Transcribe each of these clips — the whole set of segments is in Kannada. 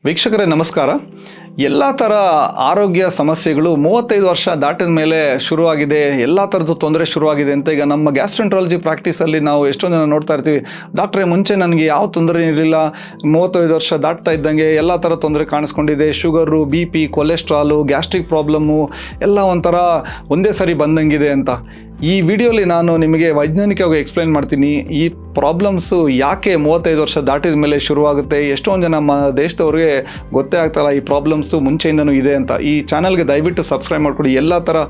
ವೀಕ್ಷಕರೇ ನಮಸ್ಕಾರ. ಎಲ್ಲ ಥರ ಆರೋಗ್ಯ ಸಮಸ್ಯೆಗಳು 35 ವರ್ಷ ದಾಟಿದ ಮೇಲೆ ಶುರುವಾಗಿದೆ, ಎಲ್ಲ ಥರದ್ದು ತೊಂದರೆ ಶುರುವಾಗಿದೆ ಅಂತ ಈಗ ನಮ್ಮ ಗ್ಯಾಸ್ಟ್ರೆಂಟ್ರಾಲಜಿ ಪ್ರಾಕ್ಟೀಸಲ್ಲಿ ನಾವು ಎಷ್ಟೊಂದು ಜನ ನೋಡ್ತಾ ಇರ್ತೀವಿ. ಡಾಕ್ಟ್ರೇ, ಮುಂಚೆ ನನಗೆ ಯಾವ ತೊಂದರೆ ಇರಲಿಲ್ಲ, 35 ವರ್ಷ ದಾಟ್ತಾ ಇದ್ದಂಗೆ ಎಲ್ಲ ಥರ ತೊಂದರೆ ಕಾಣಿಸ್ಕೊಂಡಿದೆ, sugar, BP, cholesterol, gastric problem ಎಲ್ಲ ಒಂಥರ ಒಂದೇ ಸರಿ ಬಂದಂಗಿದೆ ಅಂತ. ಈ ವಿಡಿಯೋಲಿ ನಾನು ನಿಮಗೆ ವೈಜ್ಞಾನಿಕವಾಗಿ ಎಕ್ಸ್ಪ್ಲೈನ್ ಮಾಡ್ತೀನಿ ಈ ಪ್ರಾಬ್ಲಮ್ಸು ಯಾಕೆ 35 ವರ್ಷ ದಾಟಿದ ಮೇಲೆ ಶುರುವಾಗುತ್ತೆ. ಎಷ್ಟೊಂದು ಜನ ನಮ್ಮ ದೇಶದವ್ರಿಗೆ ಗೊತ್ತೇ ಆಗ್ತಾಯಿಲ್ಲ ಈ ಪ್ರಾಬ್ಲಮ್ಸು ಮುಂಚೆಯಿಂದನೂ ಇದೆ ಅಂತ. ಈ ಚಾನಲ್ಗೆ ದಯವಿಟ್ಟು ಸಬ್ಸ್ಕ್ರೈಬ್ ಮಾಡಿಕೊಡಿ. ಎಲ್ಲ ಥರ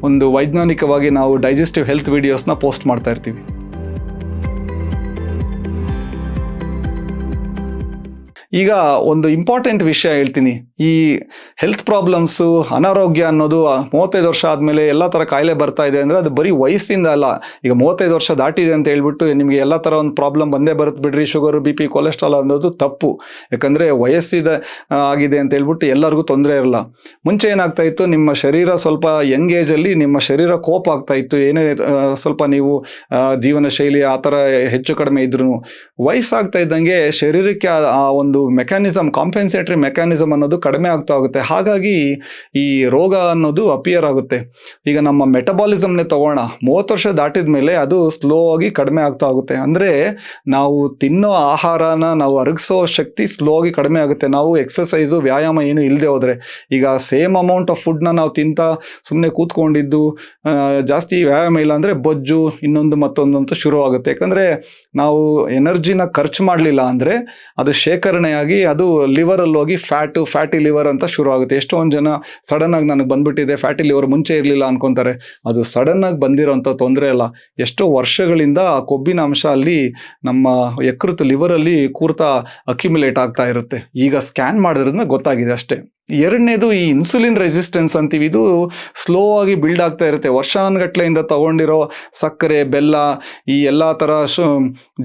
ಒಂದು ವೈಜ್ಞಾನಿಕವಾಗಿ ನಾವು ಡೈಜೆಸ್ಟಿವ್ ಹೆಲ್ತ್ ವೀಡಿಯೋಸ್ನ ಪೋಸ್ಟ್ ಮಾಡ್ತಾ ಇರ್ತೀವಿ. ಈಗ ಒಂದು ಇಂಪಾರ್ಟೆಂಟ್ ವಿಷಯ ಹೇಳ್ತೀನಿ. ಈ ಹೆಲ್ತ್ ಪ್ರಾಬ್ಲಮ್ಸು, ಅನಾರೋಗ್ಯ ಅನ್ನೋದು 35 ವರ್ಷ ಆದಮೇಲೆ ಎಲ್ಲ ಥರ ಕಾಯಿಲೆ ಬರ್ತಾ ಇದೆ ಅಂದರೆ ಅದು ಬರೀ ವಯಸ್ಸಿಂದ ಅಲ್ಲ. ಈಗ 35 ವರ್ಷ ದಾಟಿದೆ ಅಂತ ಹೇಳ್ಬಿಟ್ಟು ನಿಮಗೆ ಎಲ್ಲ ಥರ ಒಂದು ಪ್ರಾಬ್ಲಮ್ ಬಂದೇ ಬರುತ್ತೆ ಬಿಡ್ರಿ, ಶುಗರು, BP, ಕೊಲೆಸ್ಟ್ರಾಲ್ ಅನ್ನೋದು ತಪ್ಪು. ಯಾಕಂದರೆ ವಯಸ್ಸಿದ ಆಗಿದೆ ಅಂತ ಹೇಳ್ಬಿಟ್ಟು ಎಲ್ಲರಿಗೂ ತೊಂದರೆ ಇರಲ್ಲ. ಮುಂಚೆ ಏನಾಗ್ತಾ ಇತ್ತು, ನಿಮ್ಮ ಶರೀರ ಸ್ವಲ್ಪ ಯಂಗ್ ಏಜಲ್ಲಿ ನಿಮ್ಮ ಶರೀರ ಕೋಪ್ ಆಗ್ತಾ ಇತ್ತು. ಏನೇ ಸ್ವಲ್ಪ ನೀವು ಜೀವನ ಶೈಲಿ ಆ ಥರ ಹೆಚ್ಚು ಕಡಿಮೆ ಇದ್ರೂ ವಯಸ್ಸಾಗ್ತಾ ಇದ್ದಂಗೆ ಶರೀರಕ್ಕೆ ಆ ಒಂದು ಮೆಕ್ಯಾನಿಸಮ್, ಕಾಂಪೆನ್ಸೇಟರಿ ಮೆಕ್ಯಾನಿಸಮ್ ಅನ್ನೋದು ಕಡಿಮೆ ಆಗ್ತಾ ಹೋಗುತ್ತೆ. ಹಾಗಾಗಿ ಈ ರೋಗ ಅನ್ನೋದು ಅಪಿಯರ್ ಆಗುತ್ತೆ. ಈಗ ನಮ್ಮ ಮೆಟಬಾಲಿಸಮ್ನೇ ತಗೋಣ, 30 ವರ್ಷ ದಾಟಿದ ಮೇಲೆ ಅದು ಸ್ಲೋ ಆಗಿ ಕಡಿಮೆ ಆಗ್ತಾ ಹೋಗುತ್ತೆ. ಅಂದರೆ ನಾವು ತಿನ್ನೋ ಆಹಾರನ ನಾವು ಅರಗಿಸೋ ಶಕ್ತಿ ಸ್ಲೋ ಆಗಿ ಕಡಿಮೆ ಆಗುತ್ತೆ. ನಾವು ಎಕ್ಸಸೈಸು, ವ್ಯಾಯಾಮ ಏನು ಇಲ್ಲದೆ ಹೋದರೆ. ಈಗ ಸೇಮ್ ಅಮೌಂಟ್ ಆಫ್ ಫುಡ್ನ ನಾವು ತಿಂತ ಸುಮ್ಮನೆ ಕೂತ್ಕೊಂಡಿದ್ದು, ಜಾಸ್ತಿ ವ್ಯಾಯಾಮ ಇಲ್ಲ ಅಂದರೆ ಬೊಜ್ಜು, ಇನ್ನೊಂದು ಮತ್ತೊಂದು ಅಂತ ಶುರುವಾಗುತ್ತೆ. ಯಾಕಂದರೆ ನಾವು ಎನರ್ಜಿನ ಖರ್ಚು ಮಾಡಲಿಲ್ಲ ಅಂದರೆ ಅದು ಶೇಖರಣೆಯಾಗಿ ಅದು ಲಿವರಲ್ಲಿ ಹೋಗಿ ಫ್ಯಾಟಿ ಲಿವರ್ ಅಂತ ಶುರು ಆಗುತ್ತೆ. ಎಷ್ಟೊಂದು ಜನ ಸಡನ್ನಾಗಿ ನನಗೆ ಬಂದ್ಬಿಟ್ಟಿದೆ ಫ್ಯಾಟಿ ಲಿವರ್, ಮುಂಚೆ ಇರಲಿಲ್ಲ ಅನ್ಕೊತಾರೆ. ಅದು ಸಡನ್ನಾಗಿ ಬಂದಿರೋಂಥ ತೊಂದರೆ ಅಲ್ಲ. ಎಷ್ಟೋ ವರ್ಷಗಳಿಂದ ಕೊಬ್ಬಿನ ಅಂಶ ಅಲ್ಲಿ ನಮ್ಮ ಯಕೃತ್ ಲಿವರಲ್ಲಿ ಕೂರ್ತಾ ಅಕ್ಯುಮುಲೇಟ್ ಆಗ್ತಾ ಇರುತ್ತೆ. ಈಗ ಸ್ಕ್ಯಾನ್ ಮಾಡೋದ್ರಿಂದ ಗೊತ್ತಾಗಿದೆ ಅಷ್ಟೇ. ಎರಡನೇದು ಈ ಇನ್ಸುಲಿನ್ ರೆಸಿಸ್ಟೆನ್ಸ್ ಅಂತೀವಿ. ಇದು ಸ್ಲೋ ಆಗಿ ಬಿಲ್ಡ್ ಆಗ್ತಾ ಇರುತ್ತೆ. ವರ್ಷಾನುಗಟ್ಲೆಯಿಂದ ತಗೊಂಡಿರೋ ಸಕ್ಕರೆ, ಬೆಲ್ಲ, ಈ ಎಲ್ಲ ಥರ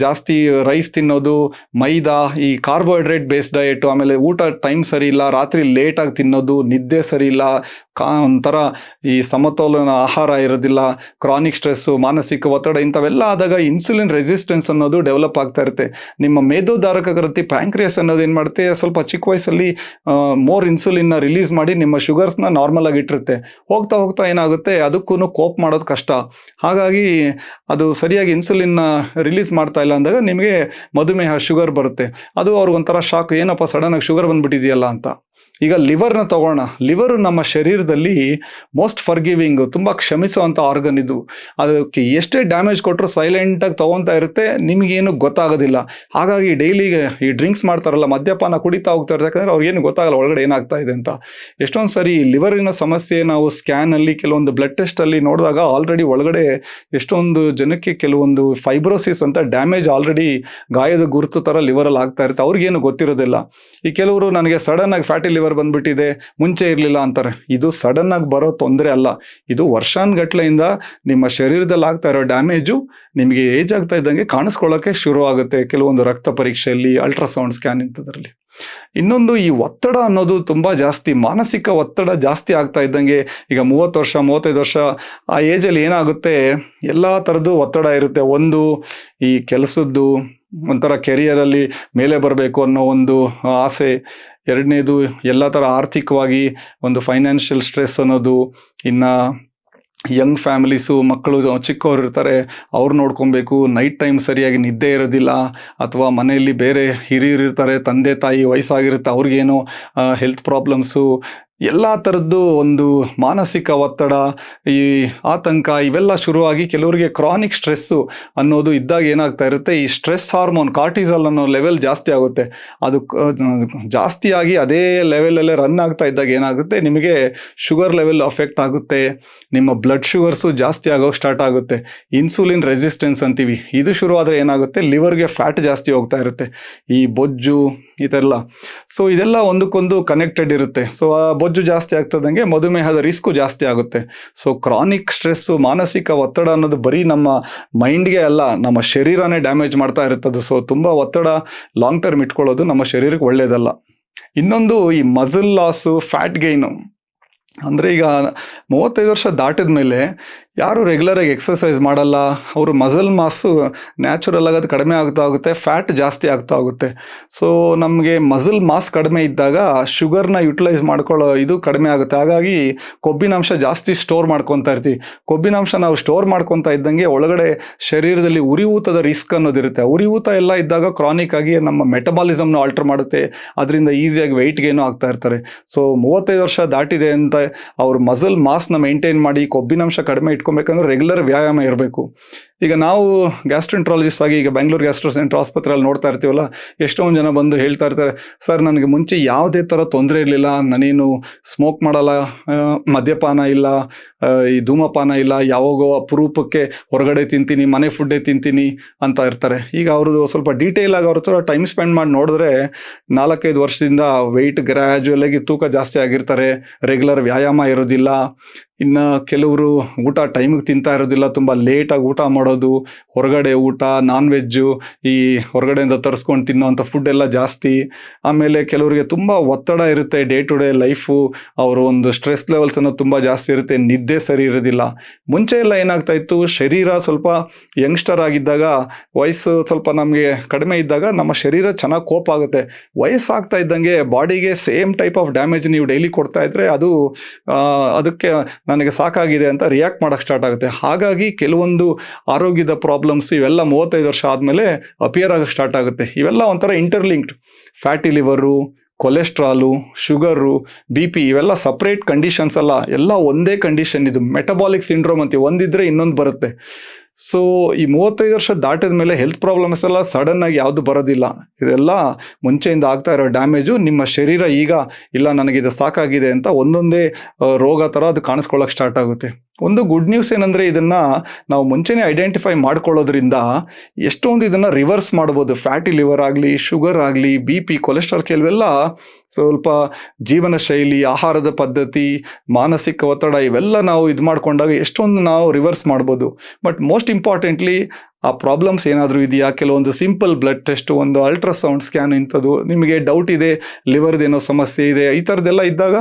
ಜಾಸ್ತಿ ರೈಸ್ ತಿನ್ನೋದು, ಮೈದಾ, ಈ ಕಾರ್ಬೋಹೈಡ್ರೇಟ್ ಬೇಸ್ಡ್ ಡಯಟು, ಆಮೇಲೆ ಊಟ ಟೈಮ್ ಸರಿ ಇಲ್ಲ, ರಾತ್ರಿ ಲೇಟಾಗಿ ತಿನ್ನೋದು, ನಿದ್ದೆ ಸರಿ ಇಲ್ಲ, ಒಂಥರ ಈ ಸಮತೋಲನ ಆಹಾರ ಇರೋದಿಲ್ಲ, ಕ್ರಾನಿಕ್ ಸ್ಟ್ರೆಸ್ಸು, ಮಾನಸಿಕ ಒತ್ತಡ, ಇಂಥವೆಲ್ಲ ಆದಾಗ ಇನ್ಸುಲಿನ್ ರೆಸಿಸ್ಟೆನ್ಸ್ ಅನ್ನೋದು ಡೆವಲಪ್ ಆಗ್ತಾ ಇರುತ್ತೆ. ನಿಮ್ಮ ಮೇದೋಧಾರಕ ಗ್ರಂಥಿ ಪ್ಯಾಂಕ್ರಿಯಸ್ ಅನ್ನೋದು ಏನು ಮಾಡುತ್ತೆ, ಸ್ವಲ್ಪ ಚಿಕ್ಕ ವಯಸ್ಸಲ್ಲಿ ಮೋರ್ ಇನ್ಸುಲಿನ್ನ ರಿಲೀಸ್ ಮಾಡಿ ನಿಮ್ಮ ಶುಗರ್ಸ್ನ ನಾರ್ಮಲ್ ಆಗಿ ಇಟ್ಟಿರುತ್ತೆ. ಹೋಗ್ತಾ ಹೋಗ್ತಾ ಏನಾಗುತ್ತೆ, ಅದಕ್ಕೂ ಕೋಪ್ ಮಾಡೋದು ಕಷ್ಟ. ಹಾಗಾಗಿ ಅದು ಸರಿಯಾಗಿ ಇನ್ಸುಲಿನ್ನ ರಿಲೀಸ್ ಮಾಡ್ತಾ ಇಲ್ಲ ಅಂದಾಗ ನಿಮಗೆ ಮಧುಮೇಹ, ಶುಗರ್ ಬರುತ್ತೆ. ಅದು ಅವ್ರಿಗೊಂಥರ ಶಾಕ್, ಏನಪ್ಪ ಸಡನ್ನಾಗಿ ಶುಗರ್ ಬಂದುಬಿಟ್ಟಿದೆಯಲ್ಲ ಅಂತ. ಈಗ ಲಿವರ್ನ ತಗೋಣ. ಲಿವರು ನಮ್ಮ ಶರೀರದಲ್ಲಿ ಮೋಸ್ಟ್ ಫರ್ಗಿವಿಂಗ್, ತುಂಬ ಕ್ಷಮಿಸುವಂಥ ಆರ್ಗನ್ ಇದು. ಅದಕ್ಕೆ ಎಷ್ಟೇ ಡ್ಯಾಮೇಜ್ ಕೊಟ್ಟರು ಸೈಲೆಂಟಾಗಿ ತೊಗೊತಾ ಇರುತ್ತೆ, ನಿಮಗೇನು ಗೊತ್ತಾಗೋದಿಲ್ಲ. ಹಾಗಾಗಿ ಡೈಲಿಗೆ ಈ ಡ್ರಿಂಕ್ಸ್ ಮಾಡ್ತಾರಲ್ಲ, ಮದ್ಯಪಾನ ಕುಡಿತಾ ಹೋಗ್ತಾರೆ, ಯಾಕಂದರೆ ಅವ್ರಿಗೇನು ಗೊತ್ತಾಗಲ್ಲ ಒಳಗಡೆ ಏನಾಗ್ತಾ ಇದೆ ಅಂತ. ಎಷ್ಟೊಂದು ಸರಿ ಲಿವರಿನ ಸಮಸ್ಯೆ ನಾವು ಸ್ಕ್ಯಾನಲ್ಲಿ, ಕೆಲವೊಂದು ಬ್ಲಡ್ ಟೆಸ್ಟಲ್ಲಿ ನೋಡಿದಾಗ ಆಲ್ರೆಡಿ ಒಳಗಡೆ ಎಷ್ಟೊಂದು ಜನಕ್ಕೆ ಕೆಲವೊಂದು ಫೈಬ್ರೋಸಿಸ್ ಅಂತ ಡ್ಯಾಮೇಜ್ ಆಲ್ರೆಡಿ ಗಾಯದ ಗುರುತು ಥರ ಲಿವರಲ್ಲಿ ಆಗ್ತಾ ಇರುತ್ತೆ. ಅವ್ರಿಗೇನು ಗೊತ್ತಿರೋದಿಲ್ಲ. ಈ ಕೆಲವರು ನನಗೆ ಸಡನ್ನಾಗಿ ಫ್ಯಾಟಿ ಲಿವರ್ ಬಂದ್ಬಿಟ್ಟಿದೆ, ಮುಂಚೆ ಇರಲಿಲ್ಲ ಅಂತಾರೆ. ಇದು ಸಡನ್ ಆಗಿ ಬರೋ ತೊಂದರೆ ಅಲ್ಲ. ಇದು ವರ್ಷಾನುಗಟ್ಲೆಯಿಂದ ನಿಮ್ಮ ಶರೀರದಲ್ಲಿ ಆಗ್ತಾ ಇರೋ ಡ್ಯಾಮೇಜು ನಿಮಗೆ ಏಜ್ ಆಗ್ತಾ ಇದ್ದಂಗೆ ಕಾಣಿಸ್ಕೊಳ್ಳೋಕ್ಕೆ ಶುರು ಆಗುತ್ತೆ. ಕೆಲವೊಂದು ರಕ್ತ ಪರೀಕ್ಷೆಯಲ್ಲಿ, ಅಲ್ಟ್ರಾಸೌಂಡ್ ಸ್ಕ್ಯಾನ್ ಇಂಥದ್ರಲ್ಲಿ. ಇನ್ನೊಂದು, ಈ ಒತ್ತಡ ಅನ್ನೋದು ತುಂಬ ಜಾಸ್ತಿ, ಮಾನಸಿಕ ಒತ್ತಡ ಜಾಸ್ತಿ ಆಗ್ತಾ ಇದ್ದಂಗೆ, ಈಗ 30 ವರ್ಷ 35 ವರ್ಷ ಆ ಏಜಲ್ಲಿ ಏನಾಗುತ್ತೆ, ಎಲ್ಲ ಥರದ್ದು ಒತ್ತಡ ಇರುತ್ತೆ. ಒಂದು ಈ ಕೆಲಸದ್ದು, ಒಂಥರ ಕೆರಿಯರಲ್ಲಿ ಮೇಲೆ ಬರಬೇಕು ಅನ್ನೋ ಒಂದು ಆಸೆ. ಎರಡನೇದು ಎಲ್ಲ ಥರ ಆರ್ಥಿಕವಾಗಿ ಒಂದು ಫೈನಾನ್ಷಿಯಲ್ ಸ್ಟ್ರೆಸ್ ಅನ್ನೋದು. ಇನ್ನು ಯಂಗ್ ಫ್ಯಾಮಿಲೀಸು, ಮಕ್ಕಳು ಚಿಕ್ಕವ್ರು ಇರ್ತಾರೆ, ಅವ್ರು ನೋಡ್ಕೊಬೇಕು. ನೈಟ್ ಟೈಮ್ ಸರಿಯಾಗಿ ನಿದ್ದೆ ಇರೋದಿಲ್ಲ, ಅಥವಾ ಮನೆಯಲ್ಲಿ ಬೇರೆ ಹಿರಿಯರು ಇರ್ತಾರೆ, ತಂದೆ ತಾಯಿ ವಯಸ್ಸಾಗಿರುತ್ತೆ, ಅವ್ರಿಗೇನೋ ಹೆಲ್ತ್ ಪ್ರಾಬ್ಲಮ್ಸು, ಎಲ್ಲ ಥರದ್ದು ಒಂದು ಮಾನಸಿಕ ಒತ್ತಡ, ಈ ಆತಂಕ, ಇವೆಲ್ಲ ಶುರುವಾಗಿ ಕೆಲವರಿಗೆ ಕ್ರಾನಿಕ್ ಸ್ಟ್ರೆಸ್ಸು ಅನ್ನೋದು ಇದ್ದಾಗ ಏನಾಗ್ತಾ ಇರುತ್ತೆ, ಈ ಸ್ಟ್ರೆಸ್ ಹಾರ್ಮೋನ್ ಕಾರ್ಟಿಸಾಲ್ ಅನ್ನೋ ಲೆವೆಲ್ ಜಾಸ್ತಿ ಆಗುತ್ತೆ. ಅದು ಜಾಸ್ತಿಯಾಗಿ ಅದೇ ಲೆವೆಲಲ್ಲೇ ರನ್ ಆಗ್ತಾ ಇದ್ದಾಗ ಏನಾಗುತ್ತೆ, ನಿಮಗೆ ಶುಗರ್ ಲೆವೆಲ್ ಅಫೆಕ್ಟ್ ಆಗುತ್ತೆ, ನಿಮ್ಮ ಬ್ಲಡ್ ಶುಗರ್ಸು ಜಾಸ್ತಿ ಆಗೋಕ್ಕೆ ಸ್ಟಾರ್ಟ್ ಆಗುತ್ತೆ. ಇನ್ಸುಲಿನ್ ರೆಸಿಸ್ಟೆನ್ಸ್ ಅಂತೀವಿ, ಇದು ಶುರುವಾದರೆ ಏನಾಗುತ್ತೆ, ಲಿವರ್ಗೆ ಫ್ಯಾಟ್ ಜಾಸ್ತಿ ಹೋಗ್ತಾ ಇರುತ್ತೆ, ಈ ಬೊಜ್ಜು ಇದೆಲ್ಲ. ಸೊ ಇದೆಲ್ಲ ಒಂದಕ್ಕೊಂದು ಕನೆಕ್ಟೆಡ್ ಇರುತ್ತೆ. ಸೊ ಆ ಬೊಜ್ಜು ಜಾಸ್ತಿ ಆಗ್ತದಂಗೆ ಮಧುಮೇಹದ ರಿಸ್ಕು ಜಾಸ್ತಿ ಆಗುತ್ತೆ. ಸೊ ಕ್ರಾನಿಕ್ ಸ್ಟ್ರೆಸ್ಸು, ಮಾನಸಿಕ ಒತ್ತಡ ಅನ್ನೋದು ಬರೀ ನಮ್ಮ ಮೈಂಡ್ಗೆ ಅಲ್ಲ, ನಮ್ಮ ಶರೀರನೇ ಡ್ಯಾಮೇಜ್ ಮಾಡ್ತಾ ಇರುತ್ತದು. ಸೊ ತುಂಬ ಒತ್ತಡ ಲಾಂಗ್ ಟರ್ಮ್ ಇಟ್ಕೊಳ್ಳೋದು ನಮ್ಮ ಶರೀರಕ್ಕೆ ಒಳ್ಳೆಯದಲ್ಲ. ಇನ್ನೊಂದು, ಈ ಮಸಲ್ ಲಾಸು, ಫ್ಯಾಟ್ ಗೈನು, ಅಂದರೆ ಈಗ 35 ವರ್ಷ ದಾಟಿದ ಮೇಲೆ ಯಾರು ರೆಗ್ಯುಲರಾಗಿ ಎಕ್ಸಸೈಸ್ ಮಾಡಲ್ಲ, ಅವರು ಮಸಲ್ ಮಾಸು ನ್ಯಾಚುರಲ್ ಆಗಿ ಅದು ಕಡಿಮೆ ಆಗ್ತಾ ಹೋಗುತ್ತೆ, ಫ್ಯಾಟ್ ಜಾಸ್ತಿ ಆಗ್ತಾ ಹೋಗುತ್ತೆ. ಸೊ ನಮಗೆ ಮಸಲ್ ಮಾಸ್ ಕಡಿಮೆ ಇದ್ದಾಗ ಶುಗರ್ನ ಯುಟಿಲೈಸ್ ಮಾಡ್ಕೊಳ್ಳೋ ಇದು ಕಡಿಮೆ ಆಗುತ್ತೆ. ಹಾಗಾಗಿ ಕೊಬ್ಬಿನಾಂಶ ಜಾಸ್ತಿ ಸ್ಟೋರ್ ಮಾಡ್ಕೊತಾ ಇರ್ತೀವಿ. ಕೊಬ್ಬಿನಾಂಶ ನಾವು ಸ್ಟೋರ್ ಮಾಡ್ಕೊತಾ ಇದ್ದಂಗೆ ಒಳಗಡೆ ಶರೀರದಲ್ಲಿ ಉರಿಯೂತದ ರಿಸ್ಕ್ ಅನ್ನೋದಿರುತ್ತೆ. ಉರಿಯೂತ ಎಲ್ಲ ಇದ್ದಾಗ ಕ್ರಾನಿಕ್ ಆಗಿ ನಮ್ಮ ಮೆಟಬಾಲಿಸಮ್ನ ಆಲ್ಟರ್ ಮಾಡುತ್ತೆ. ಅದರಿಂದ ಈಸಿಯಾಗಿ ವೆಯ್ಟ್ ಗೇನು ಆಗ್ತಾ ಇರ್ತಾರೆ. ಸೊ 35 ವರ್ಷ ದಾಟಿದೆ ಅಂತ ಅವ್ರ ಮಸಲ್ ಮಾಸ್ನ ಮೇಂಟೈನ್ ಮಾಡಿ ಕೊಬ್ಬಿನಾಂಶ ಕಡಿಮೆ ಇಟ್ಕೊಬೇಕಂದ್ರೆ ರೆಗ್ಯುಲರ್ ವ್ಯಾಯಾಮ ಇರಬೇಕು. ಈಗ ನಾವು ಗ್ಯಾಸ್ಟ್ರೆಂಟ್ರಾಲಜಿಸ್ಟ್ ಆಗಿ ಈಗ ಬೆಂಗಳೂರು ಗ್ಯಾಸ್ಟ್ರೋ ಸೆಂಟರ್ ಆಸ್ಪತ್ರೆಯಲ್ಲಿ ನೋಡ್ತಾ ಇರ್ತೀವಲ್ಲ, ಎಷ್ಟೊಂದು ಜನ ಬಂದು ಹೇಳ್ತಾ ಇರ್ತಾರೆ, ಸರ್ ನನಗೆ ಮುಂಚೆ ಯಾವುದೇ ಥರ ತೊಂದರೆ ಇರಲಿಲ್ಲ, ನಾನೇನು ಸ್ಮೋಕ್ ಮಾಡಲ್ಲ, ಮದ್ಯಪಾನ ಇಲ್ಲ, ಈ ಧೂಮಪಾನ ಇಲ್ಲ, ಯಾವಾಗೋ ಅಪರೂಪಕ್ಕೆ ಹೊರಗಡೆ ತಿಂತೀನಿ, ಮನೆ ಫುಡ್ಡೇ ತಿಂತೀನಿ ಅಂತ ಇರ್ತಾರೆ. ಈಗ ಅವ್ರದ್ದು ಸ್ವಲ್ಪ ಡೀಟೇಲ್ ಆಗಿ ಅವ್ರ ಹತ್ರ ಟೈಮ್ ಸ್ಪೆಂಡ್ ಮಾಡಿ ನೋಡಿದ್ರೆ 4-5 ವರ್ಷದಿಂದ ವೆಯ್ಟ್ ಗ್ರ್ಯಾಜುಯಲ್ ಆಗಿ ತೂಕ ಜಾಸ್ತಿ ಆಗಿರ್ತಾರೆ, ರೆಗ್ಯುಲರ್ ವ್ಯಾಯಾಮ ಇರೋದಿಲ್ಲ. ಇನ್ನು ಕೆಲವರು ಊಟ ಟೈಮಿಗೆ ತಿಂತಾ ಇರೋದಿಲ್ಲ, ತುಂಬ ಲೇಟಾಗಿ ಊಟ ಮಾಡೋದು, ಹೊರಗಡೆ ಊಟ, ನಾನ್ ವೆಜ್ಜು, ಈ ಹೊರಗಡೆಯಿಂದ ತರಿಸ್ಕೊಂಡು ತಿನ್ನೋವಂಥ ಫುಡ್ ಎಲ್ಲ ಜಾಸ್ತಿ. ಆಮೇಲೆ ಕೆಲವರಿಗೆ ತುಂಬ ಒತ್ತಡ ಇರುತ್ತೆ, ಡೇ ಟು ಡೇ ಲೈಫು, ಅವರು ಒಂದು ಸ್ಟ್ರೆಸ್ ಲೆವೆಲ್ಸ್ ಅನ್ನೋದು ತುಂಬ ಜಾಸ್ತಿ ಇರುತ್ತೆ, ನಿದ್ದೆ ಸರಿ ಇರೋದಿಲ್ಲ. ಮುಂಚೆ ಎಲ್ಲ ಏನಾಗ್ತಾ ಇತ್ತು, ಶರೀರ ಸ್ವಲ್ಪ ಯಂಗ್ಸ್ಟರ್ ಆಗಿದ್ದಾಗ, ವಯಸ್ಸು ಸ್ವಲ್ಪ ನಮಗೆ ಕಡಿಮೆ ಇದ್ದಾಗ ನಮ್ಮ ಶರೀರ ಚೆನ್ನಾಗಿ ಕೋಪ್ ಆಗುತ್ತೆ. ವಯಸ್ಸಾಗ್ತಾ ಇದ್ದಂಗೆ ಬಾಡಿಗೆ ಸೇಮ್ ಟೈಪ್ ಆಫ್ ಡ್ಯಾಮೇಜ್ ನೀವು ಡೈಲಿ ಕೊಡ್ತಾ ಇದ್ರೆ ಅದು ಅದಕ್ಕೆ ನನಗೆ ಸಾಕಾಗಿದೆ ಅಂತ ರಿಯಾಕ್ಟ್ ಮಾಡೋಕ್ಕೆ ಸ್ಟಾರ್ಟ್ ಆಗುತ್ತೆ. ಹಾಗಾಗಿ ಕೆಲವೊಂದು ಆರೋಗ್ಯದ ಪ್ರಾಬ್ಲಮ್ಸ್ ಇವೆಲ್ಲ 35 ವರ್ಷ ಆದಮೇಲೆ ಅಪಿಯರ್ ಆಗೋಕ್ಕೆ ಸ್ಟಾರ್ಟ್ ಆಗುತ್ತೆ. ಇವೆಲ್ಲ ಒಂಥರ interlinked. Fatty liver, cholesterol, sugar, BP ಇವೆಲ್ಲ ಸಪ್ರೇಟ್ ಕಂಡೀಷನ್ಸ್ ಅಲ್ಲ, ಎಲ್ಲ ಒಂದೇ ಕಂಡೀಷನ್. ಇದು ಮೆಟಬಾಲಿಕ್ ಸಿಂಡ್ರೋಮ್ ಅಂತೀವಿ, ಒಂದಿದ್ರೆ ಇನ್ನೊಂದು ಬರುತ್ತೆ. ಸೊ ಈ 35 ವರ್ಷ ದಾಟಿದ ಮೇಲೆ ಹೆಲ್ತ್ ಪ್ರಾಬ್ಲಮ್ಸ್ ಎಲ್ಲ ಸಡನ್ ಆಗಿ ಯಾವುದು ಬರೋದಿಲ್ಲ. ಇದೆಲ್ಲ ಮುಂಚೆಯಿಂದ ಆಗ್ತಾ ಇರೋ ಡ್ಯಾಮೇಜು. ನಿಮ್ಮ ಶರೀರ ಈಗ ಇಲ್ಲ ನನಗಿದು ಸಾಕಾಗಿದೆ ಅಂತ ಒಂದೊಂದೇ ರೋಗ ಥರ ಅದು ಕಾಣಿಸ್ಕೊಳ್ಳೋಕೆ ಸ್ಟಾರ್ಟ್ ಆಗುತ್ತೆ. ಒಂದು ಗುಡ್ ನ್ಯೂಸ್ ಏನಂದರೆ, ಇದನ್ನು ನಾವು ಮುಂಚೆನೇ ಐಡೆಂಟಿಫೈ ಮಾಡ್ಕೊಳ್ಳೋದ್ರಿಂದ ಎಷ್ಟೊಂದು ಇದನ್ನು ರಿವರ್ಸ್ ಮಾಡ್ಬೋದು. ಫ್ಯಾಟಿ ಲಿವರ್ ಆಗಲಿ, ಶುಗರ್ ಆಗಲಿ, BP, ಕೊಲೆಸ್ಟ್ರಾಲ್, ಕೆಲವೆಲ್ಲ ಸ್ವಲ್ಪ ಜೀವನ ಶೈಲಿ, ಆಹಾರದ ಪದ್ಧತಿ, ಮಾನಸಿಕ ಒತ್ತಡ ಇವೆಲ್ಲ ನಾವು ಇದು ಮಾಡ್ಕೊಂಡಾಗ ಎಷ್ಟೊಂದು ನಾವು ರಿವರ್ಸ್ ಮಾಡ್ಬೋದು. ಬಟ್ ಮೋಸ್ಟ್ ಇಂಪಾರ್ಟೆಂಟ್ಲಿ ಆ ಪ್ರಾಬ್ಲಮ್ಸ್ ಏನಾದರೂ ಇದೆಯಾ, ಕೆಲವೊಂದು ಸಿಂಪಲ್ ಬ್ಲಡ್ ಟೆಸ್ಟ್, ಒಂದು ಅಲ್ಟ್ರಾಸೌಂಡ್ ಸ್ಕ್ಯಾನ್, ಇಂಥದ್ದು ನಿಮಗೆ ಡೌಟ್ ಇದೆ, ಲಿವರ್ದೇನೋ ಸಮಸ್ಯೆ ಇದೆ, ಈ ಥರದ್ದೆಲ್ಲ ಇದ್ದಾಗ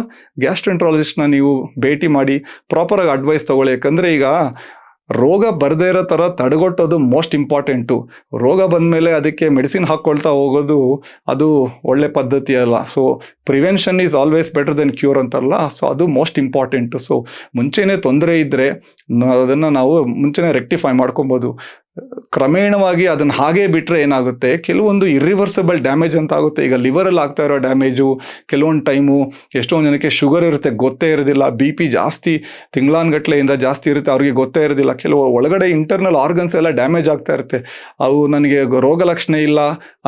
ಗ್ಯಾಸ್ಟ್ರೆಂಟ್ರಾಲಜಿಸ್ಟ್ನ ನೀವು ಭೇಟಿ ಮಾಡಿ ಪ್ರಾಪರಾಗಿ ಅಡ್ವೈಸ್ ತೊಗೊಳ್ಳಿ. ಯಾಕಂದರೆ ಈಗ ರೋಗ ಬರದೇ ಇರೋ ಥರ ತಡೆಗಟ್ಟೋದು ಮೋಸ್ಟ್ ಇಂಪಾರ್ಟೆಂಟು. ರೋಗ ಬಂದಮೇಲೆ ಅದಕ್ಕೆ ಮೆಡಿಸಿನ್ ಹಾಕ್ಕೊಳ್ತಾ ಹೋಗೋದು ಅದು ಒಳ್ಳೆ ಪದ್ಧತಿ ಅಲ್ಲ. So prevention is always better then cure ಅಂತಾರಲ್ಲ, ಸೊ ಅದು ಮೋಸ್ಟ್ ಇಂಪಾರ್ಟೆಂಟು. ಸೊ ಮುಂಚೆನೇ ತೊಂದರೆ ಇದ್ದರೆ ಅದನ್ನು ನಾವು ಮುಂಚೆನೇ ರೆಕ್ಟಿಫೈ ಮಾಡ್ಕೊಬೋದು. ಕ್ರಮೇಣವಾಗಿ ಅದನ್ನು ಹಾಗೇ ಬಿಟ್ಟರೆ ಏನಾಗುತ್ತೆ, ಕೆಲವೊಂದು ಇರ್ರಿವರ್ಸಿಬಲ್ ಡ್ಯಾಮೇಜ್ ಅಂತ ಆಗುತ್ತೆ. ಈಗ ಲಿವರಲ್ಲಿ ಆಗ್ತಾ ಇರೋ ಡ್ಯಾಮೇಜು, ಕೆಲವೊಂದು ಟೈಮು ಎಷ್ಟೊಂದು ಜನಕ್ಕೆ ಶುಗರ್ ಇರುತ್ತೆ, ಗೊತ್ತೇ ಇರೋದಿಲ್ಲ. BP ಜಾಸ್ತಿ ತಿಂಗಳಾನ್ಗಟ್ಲೆಯಿಂದ ಜಾಸ್ತಿ ಇರುತ್ತೆ, ಅವ್ರಿಗೆ ಗೊತ್ತೇ ಇರೋದಿಲ್ಲ. ಕೆಲವು ಒಳಗಡೆ ಇಂಟರ್ನಲ್ ಆರ್ಗನ್ಸ್ ಎಲ್ಲ ಡ್ಯಾಮೇಜ್ ಆಗ್ತಾ ಇರುತ್ತೆ. ಅವು ನನಗೆ ರೋಗ ಲಕ್ಷಣ ಇಲ್ಲ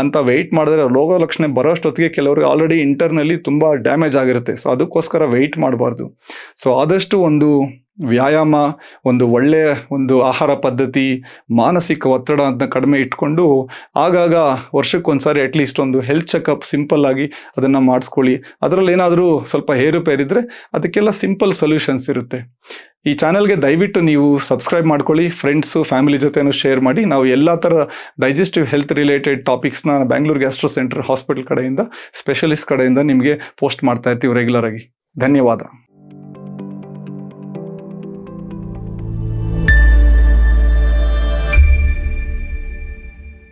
ಅಂತ ವೆಯ್ಟ್ ಮಾಡಿದ್ರೆ ರೋಗ ಲಕ್ಷಣ ಬರೋಷ್ಟೊತ್ತಿಗೆ ಕೆಲವ್ರಿಗೆ ಆಲ್ರೆಡಿ ಇಂಟರ್ನಲ್ಲಿ ತುಂಬ ಡ್ಯಾಮೇಜ್ ಆಗಿರುತ್ತೆ. ಸೊ ಅದಕ್ಕೋಸ್ಕರ ವೆಯ್ಟ್ ಮಾಡಬಾರ್ದು. ಸೊ ಆದಷ್ಟು ಒಂದು ವ್ಯಾಯಾಮ, ಒಂದು ಒಳ್ಳೆಯ ಒಂದು ಆಹಾರ ಪದ್ಧತಿ, ಮಾನಸಿಕ ಒತ್ತಡ ಅಂತ ಕಡಿಮೆ ಇಟ್ಕೊಂಡು ಆಗಾಗ ವರ್ಷಕ್ಕೊಂದ್ಸಾರಿ ಅಟ್ಲೀಸ್ಟ್ ಒಂದು ಹೆಲ್ತ್ ಚೆಕಪ್ ಸಿಂಪಲ್ ಆಗಿ ಅದನ್ನು ಮಾಡಿಸ್ಕೊಳ್ಳಿ. ಅದರಲ್ಲಿ ಏನಾದರೂ ಸ್ವಲ್ಪ ಏರುಪೇರಿದ್ರೆ ಅದಕ್ಕೆಲ್ಲ ಸಿಂಪಲ್ ಸೊಲ್ಯೂಷನ್ಸ್ ಇರುತ್ತೆ. ಈ ಚಾನಲ್ಗೆ ದಯವಿಟ್ಟು ನೀವು ಸಬ್ಸ್ಕ್ರೈಬ್ ಮಾಡ್ಕೊಳ್ಳಿ, ಫ್ರೆಂಡ್ಸು ಫ್ಯಾಮಿಲಿ ಜೊತೆನೂ ಶೇರ್ ಮಾಡಿ. ನಾವು ಎಲ್ಲ ಥರ ಡೈಜೆಸ್ಟಿವ್ ಹೆಲ್ತ್ ರಿಲೇಟೆಡ್ ಟಾಪಿಕ್ಸ್ನ ಬೆಂಗಳೂರು ಗ್ಯಾಸ್ಟ್ರೋ ಸೆಂಟರ್ ಹಾಸ್ಪಿಟಲ್ ಕಡೆಯಿಂದ, ಸ್ಪೆಷಲಿಸ್ಟ್ ಕಡೆಯಿಂದ ನಿಮಗೆ ಪೋಸ್ಟ್ ಮಾಡ್ತಾ ಇರ್ತೀವಿ ರೆಗ್ಯುಲರ್ ಆಗಿ. ಧನ್ಯವಾದ.